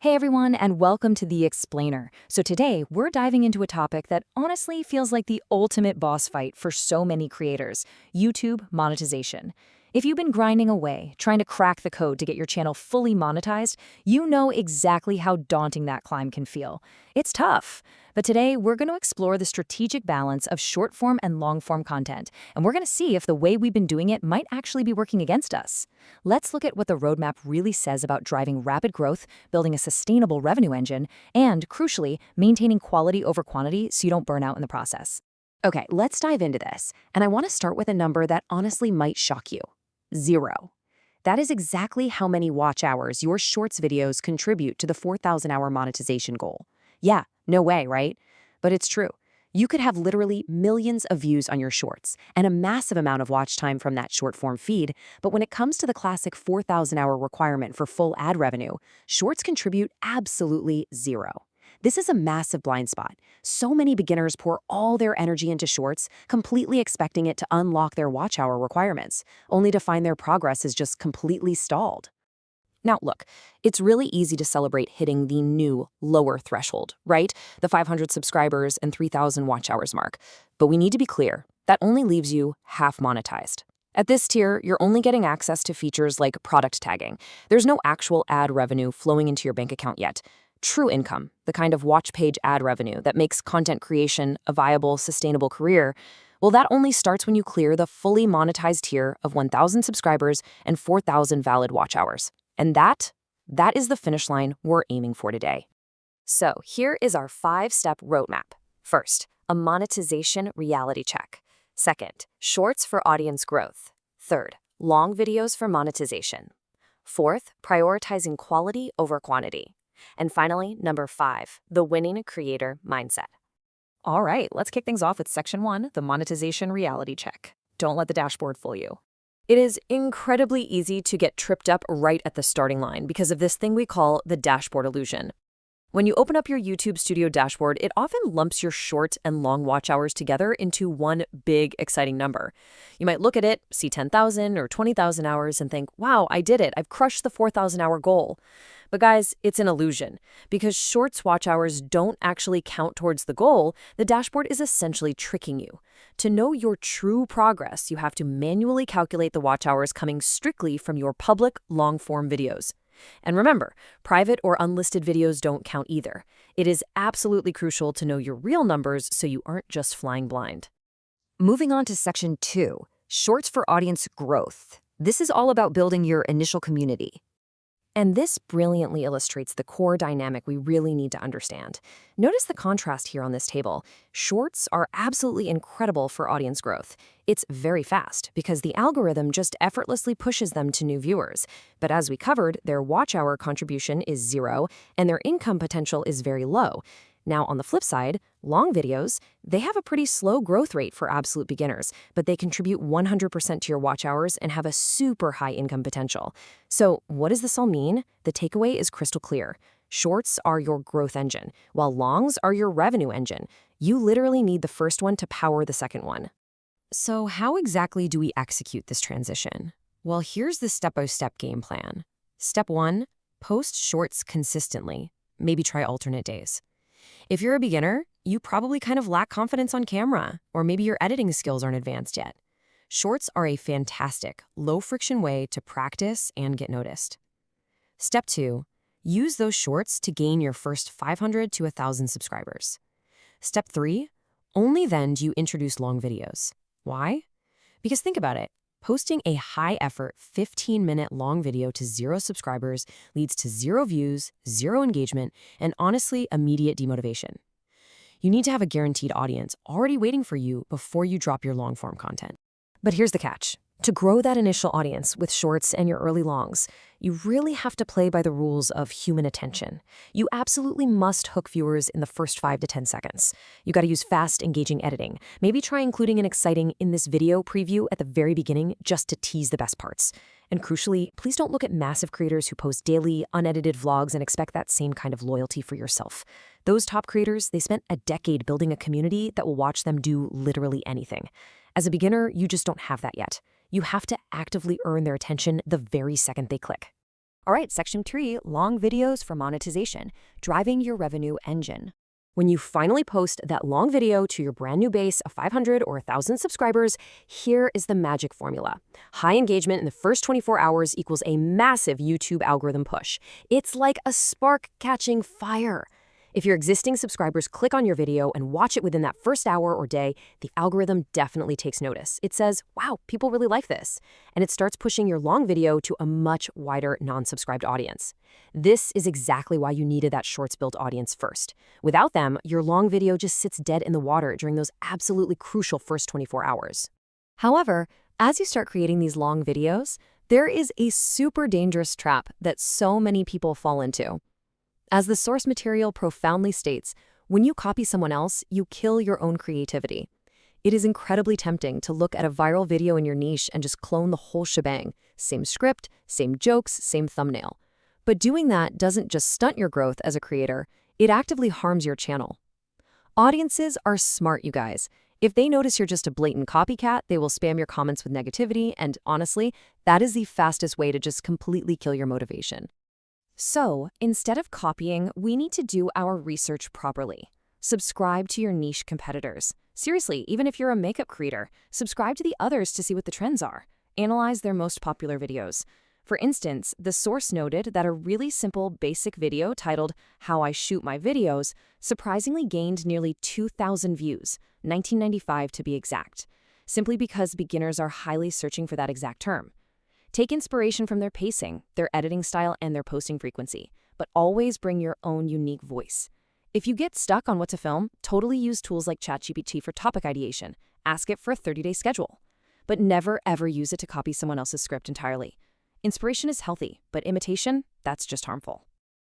Hey everyone, and welcome to The Explainer. So today, we're diving into a topic that honestly feels like the ultimate boss fight for so many creators: YouTube monetization. If you've been grinding away, trying to crack the code to get your channel fully monetized, you know exactly how daunting that climb can feel. It's tough. But today, we're going to explore the strategic balance of short-form and long-form content, and we're going to see if the way we've been doing it might actually be working against us. Let's look at what the roadmap really says about driving rapid growth, building a sustainable revenue engine, and, crucially, maintaining quality over quantity so you don't burn out in the process. Okay, let's dive into this, and I want to start with a number that honestly might shock you: 0. That is exactly how many watch hours your Shorts videos contribute to the 4,000-hour monetization goal. Yeah, no way, right? But it's true. You could have literally millions of views on your Shorts and a massive amount of watch time from that short-form feed, but when it comes to the classic 4,000-hour requirement for full ad revenue, Shorts contribute absolutely 0. This is a massive blind spot. So many beginners pour all their energy into Shorts, completely expecting it to unlock their watch hour requirements, only to find their progress is just completely stalled. Now, look, it's really easy to celebrate hitting the new, lower threshold, right? The 500 subscribers and 3,000 watch hours mark. But we need to be clear, that only leaves you half monetized. At this tier, you're only getting access to features like product tagging. There's no actual ad revenue flowing into your bank account yet. True income, the kind of watch page ad revenue that makes content creation a viable, sustainable career, well, that only starts when you clear the fully monetized tier of 1,000 subscribers and 4,000 valid watch hours. And that is the finish line we're aiming for today. So here is our 5-step roadmap. First, a monetization reality check. Second, Shorts for audience growth. Third, long videos for monetization. Fourth, prioritizing quality over quantity. And finally, number 5, the winning creator mindset. All right, let's kick things off with section 1, the monetization reality check. Don't let the dashboard fool you. It is incredibly easy to get tripped up right at the starting line because of this thing we call the dashboard illusion. When you open up your YouTube Studio dashboard, it often lumps your short and long watch hours together into one big, exciting number. You might look at it, see 10,000 or 20,000 hours and think, wow, I did it. I've crushed the 4,000-hour goal. But guys, it's an illusion. Because Shorts watch hours don't actually count towards the goal, the dashboard is essentially tricking you. To know your true progress, you have to manually calculate the watch hours coming strictly from your public long-form videos. And remember, private or unlisted videos don't count either. It is absolutely crucial to know your real numbers so you aren't just flying blind. Moving on to section 2, Shorts for audience growth. This is all about building your initial community. And this brilliantly illustrates the core dynamic we really need to understand. Notice the contrast here on this table. Shorts are absolutely incredible for audience growth. It's very fast because the algorithm just effortlessly pushes them to new viewers. But as we covered, their watch hour contribution is 0 and their income potential is very low. Now, on the flip side, long videos, they have a pretty slow growth rate for absolute beginners, but they contribute 100% to your watch hours and have a super high income potential. So what does this all mean? The takeaway is crystal clear. Shorts are your growth engine, while longs are your revenue engine. You literally need the first one to power the second one. So how exactly do we execute this transition? Well, here's the step-by-step game plan. Step 1, post Shorts consistently. Maybe try alternate days. If you're a beginner, you probably kind of lack confidence on camera, or maybe your editing skills aren't advanced yet. Shorts are a fantastic, low-friction way to practice and get noticed. Step 2, use those Shorts to gain your first 500 to 1,000 subscribers. Step 3, only then do you introduce long videos. Why? Because think about it. Posting a high-effort 15-minute long video to 0 subscribers leads to 0 views, 0 engagement, and honestly, immediate demotivation. You need to have a guaranteed audience already waiting for you before you drop your long-form content. But here's the catch. To grow that initial audience with Shorts and your early longs, you really have to play by the rules of human attention. You absolutely must hook viewers in the first 5 to 10 seconds. You got to use fast, engaging editing. Maybe try including an exciting "in this video" preview at the very beginning just to tease the best parts. And crucially, please don't look at massive creators who post daily, unedited vlogs and expect that same kind of loyalty for yourself. Those top creators, they spent a decade building a community that will watch them do literally anything. As a beginner, you just don't have that yet. You have to actively earn their attention the very second they click. All right, section 3, long videos for monetization, driving your revenue engine. When you finally post that long video to your brand new base of 500 or 1,000 subscribers, here is the magic formula. High engagement in the first 24 hours equals a massive YouTube algorithm push. It's like a spark catching fire. If your existing subscribers click on your video and watch it within that first hour or day, the algorithm definitely takes notice. It says, wow, people really like this. And it starts pushing your long video to a much wider non-subscribed audience. This is exactly why you needed that Shorts-built audience first. Without them, your long video just sits dead in the water during those absolutely crucial first 24 hours. However, as you start creating these long videos, there is a super dangerous trap that so many people fall into. As the source material profoundly states, when you copy someone else, you kill your own creativity. It is incredibly tempting to look at a viral video in your niche and just clone the whole shebang. Same script, same jokes, same thumbnail. But doing that doesn't just stunt your growth as a creator, it actively harms your channel. Audiences are smart, you guys. If they notice you're just a blatant copycat, they will spam your comments with negativity, and honestly, that is the fastest way to just completely kill your motivation. So, instead of copying, we need to do our research properly. Subscribe to your niche competitors. Seriously, even if you're a makeup creator, subscribe to the others to see what the trends are. Analyze their most popular videos. For instance, the source noted that a really simple, basic video titled "How I Shoot My Videos" surprisingly gained nearly 2,000 views, 1995 to be exact, simply because beginners are highly searching for that exact term. Take inspiration from their pacing, their editing style, and their posting frequency, but always bring your own unique voice. If you get stuck on what to film, totally use tools like ChatGPT for topic ideation. Ask it for a 30-day schedule. But never, ever use it to copy someone else's script entirely. Inspiration is healthy, but imitation, that's just harmful.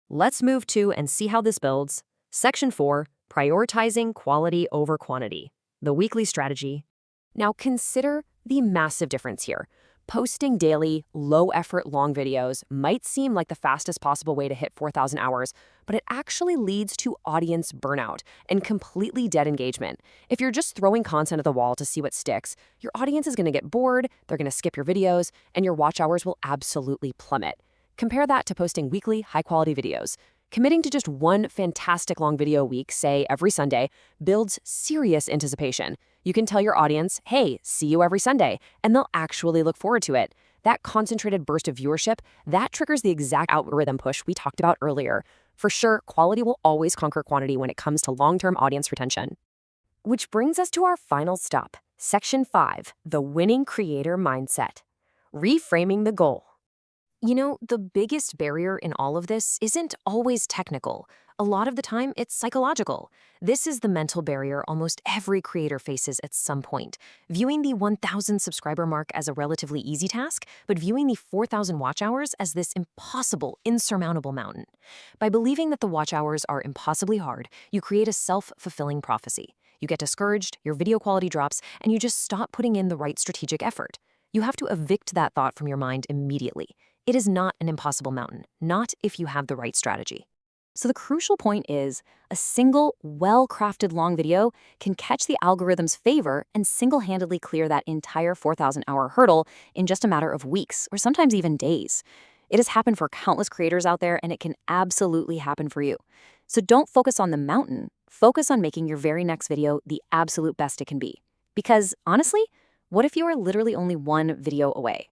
Let's move to and see how this builds. Section 4, prioritizing quality over quantity. The weekly strategy. Now consider the massive difference here. Posting daily, low-effort long videos might seem like the fastest possible way to hit 4,000 hours, but it actually leads to audience burnout and completely dead engagement. If you're just throwing content at the wall to see what sticks, your audience is going to get bored, they're going to skip your videos, and your watch hours will absolutely plummet. Compare that to posting weekly, high-quality videos. Committing to just one fantastic long video a week, say every Sunday, builds serious anticipation. You can tell your audience, hey, see you every Sunday, and they'll actually look forward to it. That concentrated burst of viewership, that triggers the exact algorithm push we talked about earlier. For sure, quality will always conquer quantity when it comes to long-term audience retention. Which brings us to our final stop, Section 5, the winning creator mindset. Reframing the goal. You know, the biggest barrier in all of this isn't always technical. A lot of the time, it's psychological. This is the mental barrier almost every creator faces at some point. Viewing the 1,000 subscriber mark as a relatively easy task, but viewing the 4,000 watch hours as this impossible, insurmountable mountain. By believing that the watch hours are impossibly hard, you create a self-fulfilling prophecy. You get discouraged, your video quality drops, and you just stop putting in the right strategic effort. You have to evict that thought from your mind immediately. It is not an impossible mountain, not if you have the right strategy. So the crucial point is, a single, well-crafted long video can catch the algorithm's favor and single-handedly clear that entire 4,000-hour hurdle in just a matter of weeks, or sometimes even days. It has happened for countless creators out there, and it can absolutely happen for you. So don't focus on the mountain, focus on making your very next video the absolute best it can be. Because, honestly, what if you are literally only one video away?